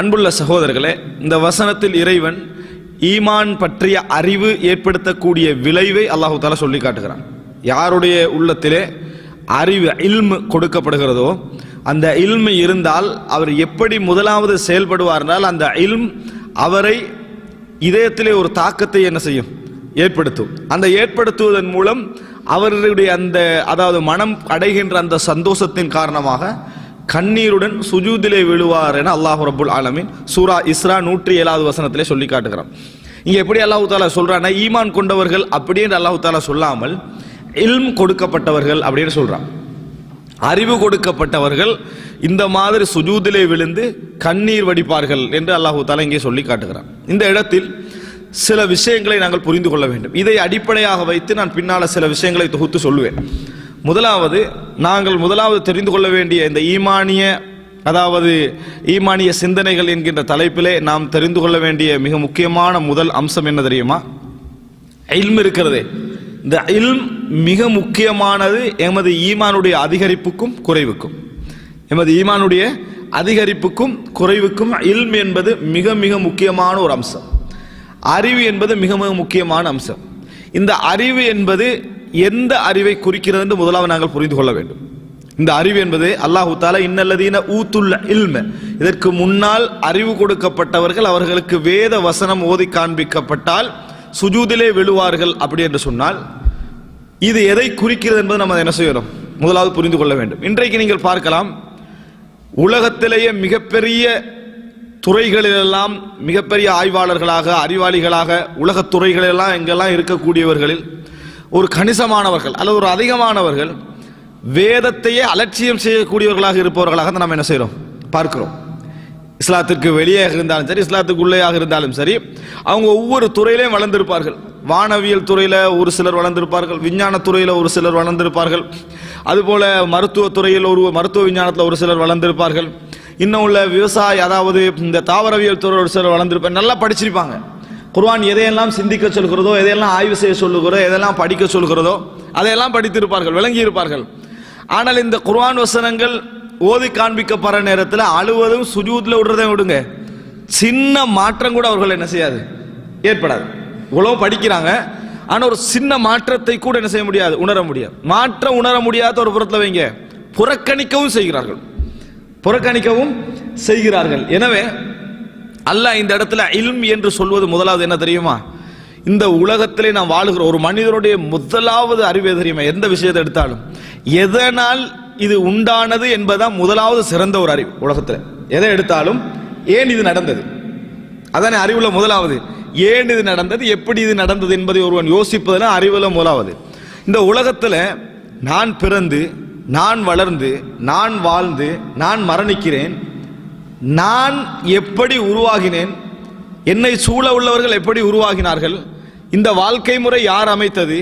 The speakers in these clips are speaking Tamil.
அன்புள்ள சகோதரர்களே, இந்த வசனத்தில் இறைவன் ஈமான் பற்றிய அறிவு ஏற்படுத்தக்கூடிய விளைவை அல்லாஹு தஆலா சொல்லி காட்டுகிறான். யாருடைய உள்ளத்திலே அறிவு இல்மு கொடுக்கப்படுகிறதோ அந்த இல்மு இருந்தால் அவர் எப்படி முதலாவது செயல்படுவார் என்றால், அந்த இல்ம் அவரை இதயத்திலே ஒரு தாக்கத்தை என்ன செய்யும், ஏற்படுத்தும். அந்த ஏற்படுத்துவதன் மூலம் அவர்களுடைய அந்த மனம் அடைகின்ற அந்த சந்தோஷத்தின் காரணமாக கண்ணீருடன் சுஜூதிலே விழுவார் என அல்லாஹ் ரப்புல் ஆலமீன் சூரா இஸ்ரா 107வது வசனத்திலே சொல்லி காட்டுகிறான். இங்க எப்படி அல்லாஹ் தஆலா சொல்றான்னா, ஈமான் கொண்டவர்கள் அப்படின்னு அல்லாஹ் தஆலா சொல்லாமல் இல்ம் கொடுக்கப்பட்டவர்கள் அப்படின்னு சொல்றான். அறிவு கொடுக்கப்பட்டவர்கள் இந்த மாதிரி சுஜூதிலே விழுந்து கண்ணீர் வடிப்பார்கள் என்று அல்லாஹ் தஆலா இங்கே சொல்லி காட்டுகிறான். இந்த இடத்தில் சில விஷயங்களை நாங்கள் புரிந்து கொள்ள வேண்டும். இதை அடிப்படையாக வைத்து நான் பின்னால சில விஷயங்களை தொகுத்து சொல்லுவேன். முதலாவது தெரிந்து கொள்ள வேண்டிய இந்த ஈமானிய சிந்தனைகள் என்கின்ற தலைப்பிலே நாம் தெரிந்து கொள்ள வேண்டிய மிக முக்கியமான முதல் அம்சம் என்ன தெரியுமா? இல்ம் இருக்கிறதே, இந்த இல்ம் மிக முக்கியமானது எமது ஈமானுடைய அதிகரிப்புக்கும் குறைவுக்கும். எமது ஈமானுடைய அதிகரிப்புக்கும் குறைவுக்கும் இல்ம் என்பது மிக மிக முக்கியமான ஒரு அம்சம். அறிவு என்பது மிக மிக முக்கியமான அம்சம். இந்த அறிவு என்பது எந்த அறிவை குறிக்கிறது என்று முதலாவது நாங்கள் புரிந்து கொள்ள வேண்டும். இந்த அறிவு என்பது அல்லாஹு தஆலா இன்னல்லதீன ஊத்துல் இல்ம, இதற்கு முன்னால் அறிவு கொடுக்கப்பட்டவர்கள் அவர்களுக்கு வேத வசனம் ஓதி காண்பிக்கப்பட்டால் சுஜூதிலே விழுவார்கள் அப்படி என்று சொன்னால் இது எதை குறிக்கிறது என்பது நம்ம என்ன செய்யணும், முதலாவது புரிந்து கொள்ள வேண்டும். இன்றைக்கு நீங்கள் பார்க்கலாம், உலகத்திலேயே மிகப்பெரிய துறைகளிலெல்லாம் மிகப்பெரிய ஆய்வாளர்களாக அறிவாளிகளாக உலகத் துறைகளெல்லாம் எங்கெல்லாம் இருக்கக்கூடியவர்களில் ஒரு கணிசமானவர்கள் அல்லது ஒரு அதிகமானவர்கள் வேதத்தையே அலட்சியம் செய்யக்கூடியவர்களாக இருப்பவர்களாக நாம் என்ன செய்கிறோம், பார்க்கிறோம். இஸ்லாத்திற்கு வெளியே இருந்தாலும் சரி, இஸ்லாத்துக்கு உள்ளேயாக இருந்தாலும் சரி, அவங்க ஒவ்வொரு துறையிலையும் வளர்ந்திருப்பார்கள். வானவியல் துறையில் ஒரு சிலர் வளர்ந்திருப்பார்கள், விஞ்ஞான துறையில் ஒரு சிலர் வளர்ந்திருப்பார்கள், அதுபோல மருத்துவத்துறையில் மருத்துவ விஞ்ஞானத்தில் ஒரு சிலர் வளர்ந்திருப்பார்கள். இன்னும் உள்ள விவசாய இந்த தாவரவியல் துறை ஒரு சிலர் வளர்ந்திருப்பாங்க, நல்லா படிச்சிருப்பாங்க. குர்ஆன் எதையெல்லாம் சிந்திக்க சொல்கிறதோ, எதையெல்லாம் ஆய்வு செய்ய சொல்லுகிறதோ, எதெல்லாம் படிக்க சொல்கிறதோ அதையெல்லாம் படித்திருப்பார்கள், விளங்கி இருப்பார்கள். ஆனால் இந்த குர்ஆன் வசனங்கள் ஓதி காண்பிக்கப்படுற நேரத்தில் அழுவதும் சுஜூத்ல விடுறதையும் விடுங்க, சின்ன மாற்றம் கூட அவர்கள் என்ன செய்யாது, ஏற்படாது. இவ்வளவு படிக்கிறாங்க, ஆனால் ஒரு சின்ன மாற்றத்தை கூட என்ன செய்ய முடியாது, உணர முடியாது. மாற்றம் உணர முடியாத ஒரு புறத்தில் வைங்க, புறக்கணிக்கவும் செய்கிறார்கள். எனவே அல்லாஹ் இந்த இடத்துல இல்ம் என்று சொல்வது முதலாவது என்ன தெரியுமா, இந்த உலகத்திலே நாம் வாழுகிற ஒரு மனிதனுடைய முதலாவது அறிவு தெரியுமா, எந்த விஷயத்தை எடுத்தாலும் எதனால் இது உண்டானது என்பதுதான் முதலாவது சிறந்த ஒரு அறிவு. உலகத்தில் எதை எடுத்தாலும் ஏன் இது நடந்தது, அதானே அறிவுல முதலாவது. ஏன் இது நடந்தது, எப்படி இது நடந்தது என்பதை ஒருவன் யோசிப்பதுனா அறிவுல முதலாவது. இந்த உலகத்தில் நான் பிறந்து, நான் வளர்ந்து, நான் வாழ்ந்து, நான் மரணிக்கிறேன், நான் எப்படி உருவாகினேன், என்னை சூழ உள்ளவர்கள் எப்படி உருவாகினார்கள், இந்த வாழ்க்கை முறை யார் அமைத்தது,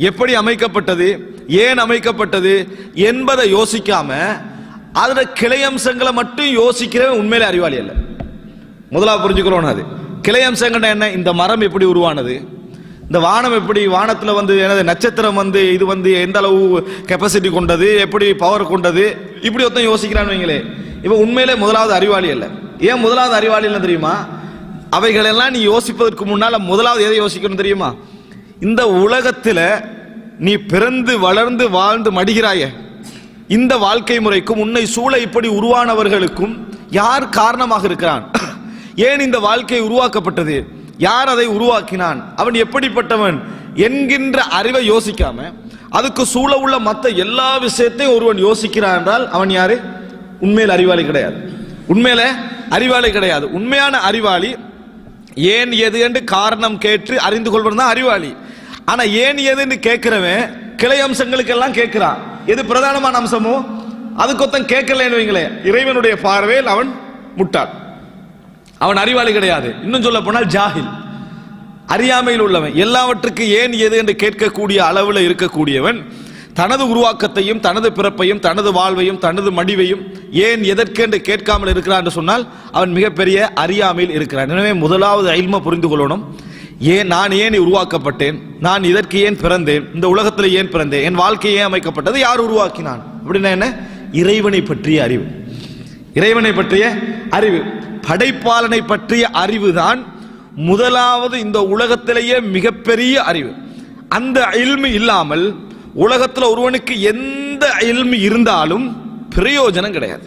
எப்படி அமைக்கப்பட்டது, ஏன் அமைக்கப்பட்டது என்பதை யோசிக்காம அதுல கிளையம்சங்களை மட்டும் யோசிக்கிறவன் உண்மையிலே அறிவாளி அல்ல. முதலாவது புரிஞ்சுக்கிறோம். அது கிளையம்சங்கள் என்ன, இந்த மரம் எப்படி உருவானது, இந்த வானம் எப்படி, வானத்தில் நட்சத்திரம் இது எந்த அளவு கெப்பாசிட்டி கொண்டது, எப்படி பவர் கொண்டது, இப்படி ஒருத்தன் யோசிக்கிறான்னு வைங்களே, இவன் உண்மையிலே முதலாவது அறிவாளி அல்ல. ஏன் முதலாவது அறிவாளி இல்லை தெரியுமா? அவைகளெல்லாம் நீ யோசிப்பதற்கு முன்னால் முதலாவது எதை யோசிக்கணும் தெரியுமா? இந்த உலகத்தில் நீ பிறந்து வளர்ந்து வாழ்ந்து மடிகிறாய, இந்த வாழ்க்கை முறைக்கும் உன்னை சூழ இப்படி உருவானவர்களுக்கும் யார் காரணமாக இருக்கிறான், ஏன் இந்த வாழ்க்கை உருவாக்கப்பட்டது, யார் அதை உருவாக்கினான், அவன் எப்படிப்பட்டவன் என்கின்ற அறிவை யோசிக்காம அதுக்கு சூழ உள்ள மற்ற எல்லா விஷயத்தையும் ஒருவன் யோசிக்கிறான் என்றால் அவன் யாரு? உண்மையில அறிவாளி கிடையாது. உண்மையான அறிவாளி ஏன் எது என்று காரணம் கேட்டு அறிந்து கொள்வது தான் அறிவாளி. ஆனா ஏன் எதுன்னு கேட்கிறவன் கிளை அம்சங்களுக்கு எல்லாம் கேட்கிறான். எது பிரதானமான அம்சமோ அதுக்கு ஒருத்தன் கேட்கலன்னு வைங்களேன், இறைவனுடைய பார்வையில் அவன் முட்டாள், அவன் அறிவாளி கிடையாது. இன்னும் சொல்ல போனால் ஜாஹில், அறியாமையில் உள்ளவன். எல்லாவற்றுக்கு ஏன் எது என்று கேட்கக்கூடிய அளவில் இருக்கக்கூடியவன் தனது உருவாக்கத்தையும் தனது பிறப்பையும் தனது வாழ்வையும் தனது மடிவையும் ஏன் எதற்கென்று கேட்காமல் இருக்கிறான் என்று சொன்னால் அவன் மிகப்பெரிய அறியாமையில் இருக்கிறான். எனவே முதலாவது இல்மை புரிந்து கொள்ளணும். நான் ஏன் உருவாக்கப்பட்டேன், நான் இதற்கு ஏன் பிறந்தேன், இந்த உலகத்தில் ஏன் பிறந்தேன், என் வாழ்க்கை ஏன் அமைக்கப்பட்டது, யார் உருவாக்கினான் அப்படின்னா என்ன? இறைவனை பற்றிய அறிவு. படைப்பாளனை பற்றிய அறிவுதான் முதலாவது இந்த உலகத்திலேயே மிகப்பெரிய அறிவு. அந்த இல்மு இல்லாமல் உலகத்தில் ஒருவனுக்கு எந்த இல்மு இருந்தாலும் பிரயோஜனம் கிடையாது.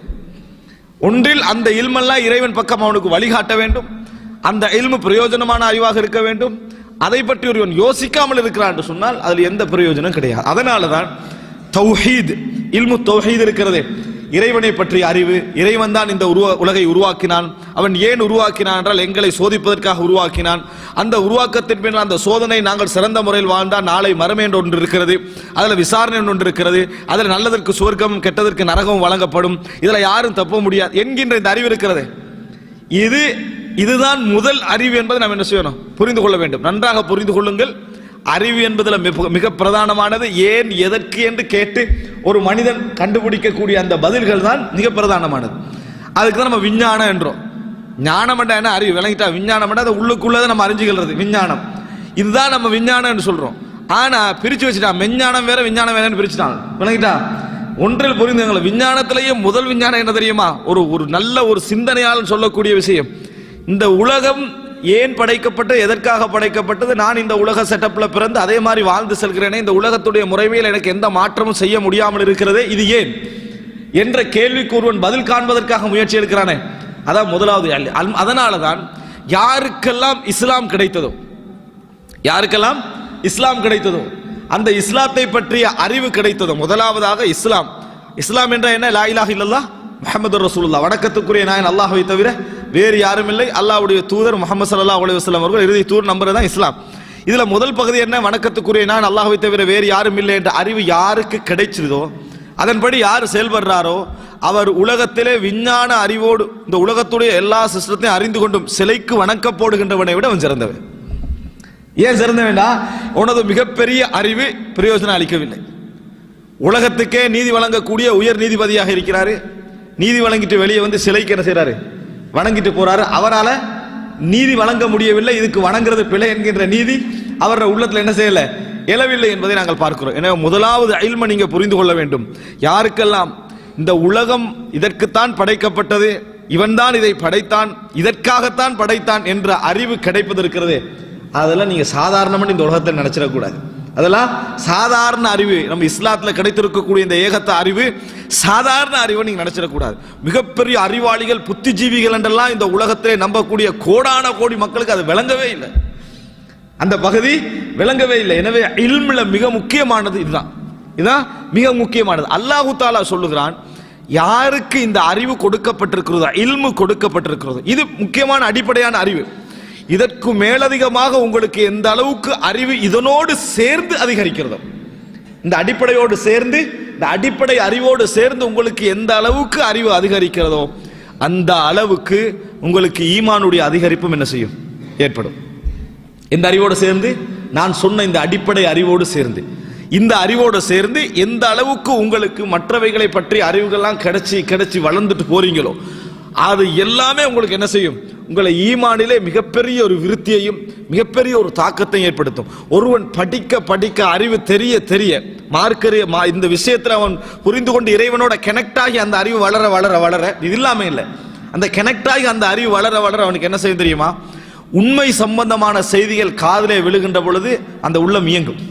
ஒன்றில் அந்த இல்மெல்லாம் இறைவன் பக்கம் அவனுக்கு வழிகாட்ட வேண்டும், அந்த இல்மு பிரயோஜனமான அறிவாக இருக்க வேண்டும். அதை பற்றி ஒருவன் யோசிக்காமல் இருக்கிறான் என்று சொன்னால் அதில் எந்த பிரயோஜனம் கிடையாது. அதனால தான் தௌஹீத், இல்மு தௌஹீத் இருக்கிறதே, இறைவனை பற்றிய அறிவு. இறைவன் தான் இந்த உலகை உருவாக்கினான். அவன் ஏன் உருவாக்கினான் என்றால் எங்களை சோதிப்பதற்காக உருவாக்கினான். அந்த உருவாக்கத்தின் பின்னால் அந்த சோதனை நாங்கள் சிறந்த முறையில் வாழ்ந்தால் நாளை மறுமை என்று ஒன்று இருக்கிறது, அதில் விசாரணை ஒன்று இருக்கிறது, அதில் நல்லதற்கு சுவர்க்கம் கெட்டதற்கு நரகம் வழங்கப்படும், இதில் யாரும் தப்ப முடியாது என்கின்ற இந்த அறிவு இருக்கிறது. இதுதான் முதல் அறிவு என்பதை நாம் என்ன செய்யணும், புரிந்து கொள்ள வேண்டும். நன்றாக புரிந்து கொள்ளுங்கள். அறிவு என்பதில் மிக பிரதானமானது ஏன் எதற்கு என்று கேட்டு ஒரு மனிதன் கண்டுபிடிக்கக்கூடிய அந்த பதில்கள் தான் மிக பிரதானமானது. அதுக்கு தான் நம்ம விஞ்ஞானம் என்றோம். ஞானம் என்ன அறிவு விளங்கிட்டா, விஞ்ஞானம் அதை உள்ளுக்குள்ளதை நம்ம அறிஞ்சுக்கிறது விஞ்ஞானம். இதுதான் நம்ம விஞ்ஞானம் என்று சொல்றோம். ஆனா பிரிச்சு வச்சுட்டான், மெஞ்ஞானம் வேற விஞ்ஞானம் வேறன்னு பிரிச்சுட்டான். விளங்கிட்டா, ஒன்றில் புரிந்து விஞ்ஞானத்திலேயே முதல் விஞ்ஞானம் என்ன தெரியுமா, ஒரு நல்ல ஒரு சிந்தனையால் சொல்லக்கூடிய விஷயம். இந்த உலகம் ஏன் படைக்கப்பட்டு எதற்காக படைக்கப்பட்டது, நான் இந்த உலக செட்டப்ல பிறந்து அதே மாதிரி வாழ்ந்து செல்கிறேனே, இந்த உலகத்துடைய முறைமையில் எனக்கு எந்த மாற்றமும் செய்ய முடியாமல் இருக்கிறதே, இது ஏன் என்ற கேள்விக்கு ஒருவன் பதில் காண்பதற்காக முயற்சி எடுக்கிறானே, அதான் முதலாவது. அதனால தான் யாருக்கெல்லாம் இஸ்லாம் கிடைத்ததோ, யாருக்கெல்லாம் இஸ்லாம் கிடைத்ததோ, அந்த இஸ்லாத்தை பற்றிய அறிவு கிடைத்ததோ, முதலாவதாக இஸ்லாம். இஸ்லாம் என்ற என்ன, லா இலாஹ இல்லல்லாஹ் முஹம்மது ரசூலுல்லாஹ், வணக்கத்துக்குரிய நாயன் அல்லாஹ்வை தவிர வேறு யாரும் இல்லை, அல்லாஹ்வுடைய தூதர் முஹம்மது ஸல்லல்லாஹு அலைஹி வஸல்லம் அவர்கள் இறுதி தூதர் நம்புறது தான் இஸ்லாம். இதுல முதல் பகுதி என்ன, வணக்கத்துக்குரிய நான் அல்லாஹ்வை தவிர வேறு யாரும் இல்லை என்ற அறிவு யாருக்கு கிடைச்சதோ, அதன்படி யார் செயல்படுறாரோ அவர் உலகத்திலே விஞ்ஞான அறிவோடு இந்த உலகத்துடைய எல்லா சிஸ்டத்தையும் அறிந்து கொண்டும் சிலைக்கு வணக்க போடுகின்றவனை விட அவன் சிறந்தவன். ஏன் சிறந்த வேண்டா, உனது மிகப்பெரிய அறிவு பிரயோஜனம் அளிக்கவில்லை. உலகத்துக்கே நீதி வழங்கக்கூடிய உயர் நீதிபதியாக இருக்கிறாரு, நீதி வழங்கிட்டு வெளியே வந்து சிலைக்கு என்ன செய்யறாரு, வணங்கிட்டு போறாரு. அவரால் நீதி வழங்க முடியவில்லை, இதுக்கு வணங்குறது பிழை என்கின்ற நீதி அவருடைய உள்ளத்தில் என்ன செய்யல, எழவில்லை என்பதை நாங்கள் பார்க்கிறோம். எனவே முதலாவது இல்மை நீங்க புரிந்து கொள்ள வேண்டும். யாருக்கெல்லாம் இந்த உலகம் இதற்குத்தான் படைக்கப்பட்டது, இவன்தான் இதை படைத்தான், இதற்காகத்தான் படைத்தான் என்ற அறிவு கிடைப்பது இருக்கிறது, அதெல்லாம் நீங்க சாதாரணமாக இந்த உலகத்தில் நினைச்சிடக்கூடாது. அதெல்லாம் சாதாரண அறிவு. நம்ம இஸ்லாத்தில் கிடைத்திருக்கக்கூடிய இந்த ஏகத்த அறிவு சாதாரண அறிவை நீங்க நினைச்சிடக்கூடாது. மிகப்பெரிய அறிவாளிகள், புத்திஜீவிகள் என்றெல்லாம் இந்த உலகத்திலே நம்பக்கூடிய கோடான கோடி மக்களுக்கு அது விளங்கவே இல்லை, அந்த பகுதி விளங்கவே இல்லை. எனவே இல்முல மிக முக்கியமானது இதுதான், இதுதான் மிக முக்கியமானது. அல்லாஹு தாலா சொல்லுகிறான், யாருக்கு இந்த அறிவு கொடுக்கப்பட்டிருக்கிறதோ, இல்மு கொடுக்கப்பட்டிருக்கிறதோ, இது முக்கியமான அடிப்படையான அறிவு. இதற்கு மேலதிகமாக உங்களுக்கு எந்த அளவுக்கு அறிவு இதனோடு சேர்ந்து அதிகரிக்கிறதோ, இந்த அடிப்படையோடு சேர்ந்து, இந்த அடிப்படை அறிவோடு சேர்ந்து உங்களுக்கு எந்த அளவுக்கு அறிவு அதிகரிக்கிறதோ அந்த அளவுக்கு உங்களுக்கு ஈமானுடைய அதிகரிப்பும் என்ன செய்யும், ஏற்படும். இந்த அறிவோடு சேர்ந்து, நான் சொன்ன இந்த அடிப்படை அறிவோடு சேர்ந்து, இந்த அறிவோடு சேர்ந்து எந்த அளவுக்கு உங்களுக்கு மற்றவைகளை பற்றி அறிவுகள்லாம் கிடைச்சி வளர்ந்துட்டு போறீங்களோ அது எல்லாமே உங்களுக்கு என்ன செய்யும், உங்களை ஈமானிலே மிகப்பெரிய ஒரு விருத்தியையும் மிகப்பெரிய ஒரு தாக்கத்தையும் ஏற்படுத்தும். ஒருவன் படிக்க அறிவு தெரிய மார்க்கரிய இந்த விஷயத்தில் அவன் புரிந்து கொண்டு இறைவனோட கனெக்ட் ஆகி அந்த அறிவு வளர இது இல்லாம இல்லை, அந்த கனெக்ட் ஆகி அந்த அறிவு வளர அவனுக்கு என்ன செய்யும் தெரியுமா, உண்மை சம்பந்தமான செய்திகள் காதிலே விழுகின்ற பொழுது அந்த உள்ளம் இயங்கும்.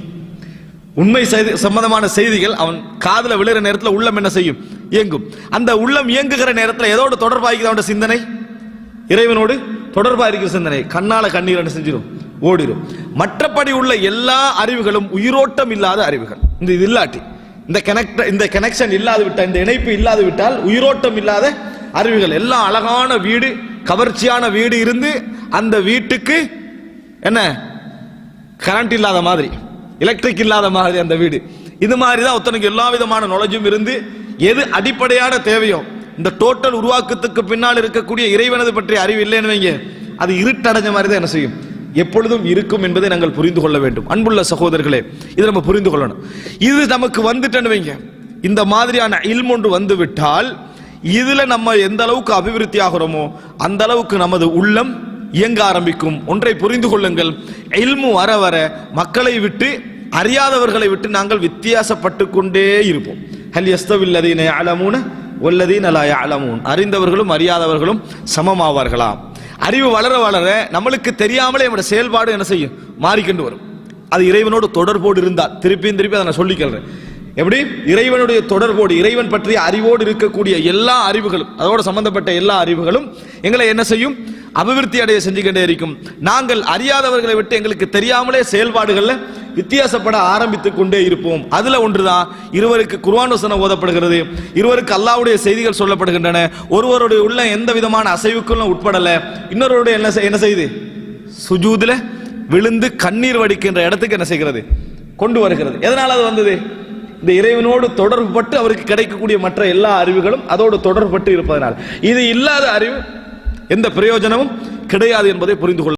உண்மை சம்பந்தமான செய்திகள் அவன் காதல விழுகிற நேரத்தில் உள்ளம் என்ன செய்யும், இயங்கும். அந்த உள்ளம் இயங்குகிற நேரத்தில் எதோடு தொடர்பாகிக்குது அவனுடைய சிந்தனை, இறைவனோடு தொடர்பாக இருக்கிற சிந்தனை. கண்ணால கண்ணீர் என்ன செஞ்சிடும், ஓடிடும். மற்றபடி உள்ள எல்லா அறிவுகளும் உயிரோட்டம் இல்லாத அறிவுகள். இது இல்லாட்டி, இந்த கனெக்ஷன் இல்லாது விட்டால், இந்த இணைப்பு இல்லாது விட்டால் உயிரோட்டம் இல்லாத அறிவுகள். எல்லாம் அழகான வீடு, கவர்ச்சியான வீடு இருந்து அந்த வீட்டுக்கு என்ன கரண்ட் இல்லாத மாதிரி, எலக்ட்ரிக் இல்லாத மாதிரி அந்த வீடு. இது மாதிரி தான் ஒருத்தனுக்கு எல்லா விதமான நாலேஜும் இருந்து எது அடிப்படையான தேவையோ, இந்த டோட்டல் உருவாக்கத்துக்கு பின்னால் இருக்கக்கூடிய இறைவனது பற்றிய அறிவு இல்லைன்னு வைங்க, அது இருட்டடைஞ்ச மாதிரி தான் என்ன செய்யும், எப்பொழுதும் இருக்கும் என்பதை நாங்கள் புரிந்து கொள்ள வேண்டும். அன்புள்ள சகோதரர்களே, இதை நம்ம புரிந்து கொள்ளணும். இது நமக்கு வந்துட்டேன்னு வைங்க, இந்த மாதிரியான இல்மு ஒன்று வந்து விட்டால் இதுல நம்ம எந்த அளவுக்கு அபிவிருத்தி ஆகிறோமோ அந்த அளவுக்கு நமது உள்ளம் இயங்க ஆரம்பிக்கும். ஒன்றை புரிந்து கொள்ளுங்கள், இல்மு வர மக்களை விட்டு, அறியாதவர்களை விட்டு நாங்கள் வித்தியாசப்பட்டு கொண்டே இருப்போம். ஹல் யஸ்தவில் லதீன யஅலமூன வல்லதீன லா யஅலமூன், அறிந்தவர்களும் அறியாதவர்களும் சமமாவார்களா. அறிவு வளர வளர நம்மளுக்கு தெரியாமலே நம்முடைய செயல்பாடு என்ன செய்யும், மாறிக்கொண்டு வரும். அது இறைவனோடு தொடர்போடு இருந்தால், திருப்பி அதை நான் சொல்லிக்கிறேன், எப்படி இறைவனுடைய தொடர்போடு, இறைவன் பற்றிய அறிவோடு இருக்கக்கூடிய எல்லா அறிவுகளும், அதோடு சம்பந்தப்பட்ட எல்லா அறிவுகளும் எங்களை என்ன செய்யும், அபிவிருத்தி அடைய செஞ்சுக்கிட்டே இருக்கும். நாங்கள் அறியாதவர்களை விட்டு எங்களுக்கு தெரியாமலே செயல்பாடுகள்ல வித்தியாசப்பட ஆரம்பித்துக் கொண்டே இருப்போம். அதுல ஒன்றுதான் இருவருக்கு குர்ஆன் வசனம் ஓதப்படுகிறது, இருவருக்கு அல்லாஹ்வுடைய செய்திகள் சொல்லப்படுகின்றன, ஒருவருடைய உள்ள எந்த விதமான அசைவுக்கும் உட்படல, இன்னொருவருடைய என்ன செய்யுது, சுஜூதுல விழுந்து கண்ணீர் வடிக்கின்ற இடத்துக்கு என்ன செய்கிறது, கொண்டு வருகிறது. எதனால் அது வந்தது, இந்த இறைவனோடு தொடர்பு பட்டு அவருக்கு கிடைக்கக்கூடிய மற்ற எல்லா அறிவுகளும் அதோடு தொடர்பு பட்டு இருப்பதனால். இது இல்லாத அறிவு எந்த பிரயோஜனமும் கிடையாது என்பதை புரிந்து கொள்ள